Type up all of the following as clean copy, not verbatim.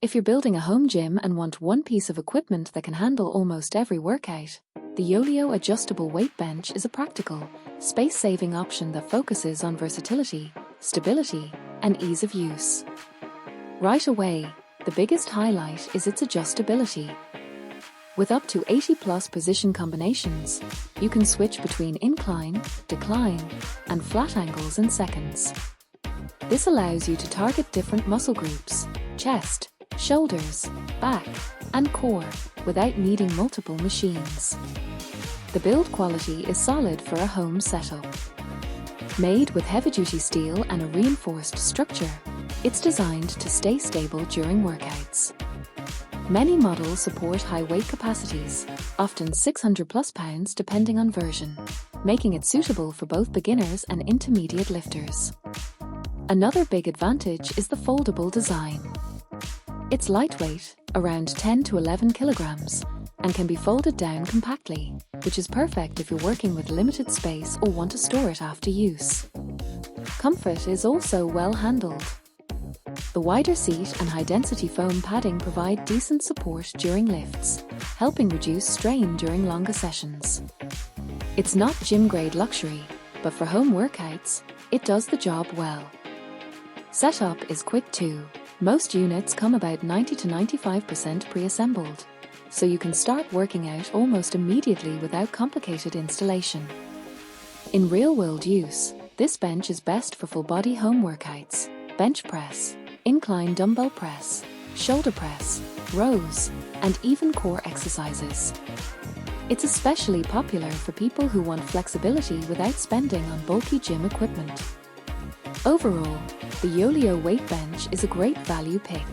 If you're building a home gym and want one piece of equipment that can handle almost every workout, the YOLEO Adjustable Weight Bench is a practical, space-saving option that focuses on versatility, stability, and ease of use. Right away, the biggest highlight is its adjustability. With up to 80+ position combinations, you can switch between incline, decline, and flat angles in seconds. This allows you to target different muscle groups, chest, shoulders, back, and core, without needing multiple machines. The build quality is solid for a home setup. Made with heavy-duty steel and a reinforced structure, it's designed to stay stable during workouts. Many models support high weight capacities, often 600+ pounds depending on version, making it suitable for both beginners and intermediate lifters. Another big advantage is the foldable design. It's lightweight, around 10 to 11 kilograms, and can be folded down compactly, which is perfect if you're working with limited space or want to store it after use. Comfort is also well handled. The wider seat and high-density foam padding provide decent support during lifts, helping reduce strain during longer sessions. It's not gym-grade luxury, but for home workouts, it does the job well. Setup is quick too. Most units come about 90 to 95% pre-assembled, so you can start working out almost immediately without complicated installation. In real-world use, this bench is best for full-body home workouts, bench press, incline dumbbell press, shoulder press, rows, and even core exercises. It's especially popular for people who want flexibility without spending on bulky gym equipment. Overall, the YOLEO Weight Bench is a great value pick.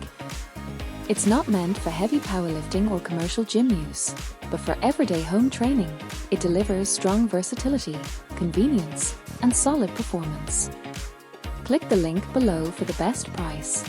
It's not meant for heavy powerlifting or commercial gym use, but for everyday home training, it delivers strong versatility, convenience, and solid performance. Click the link below for the best price.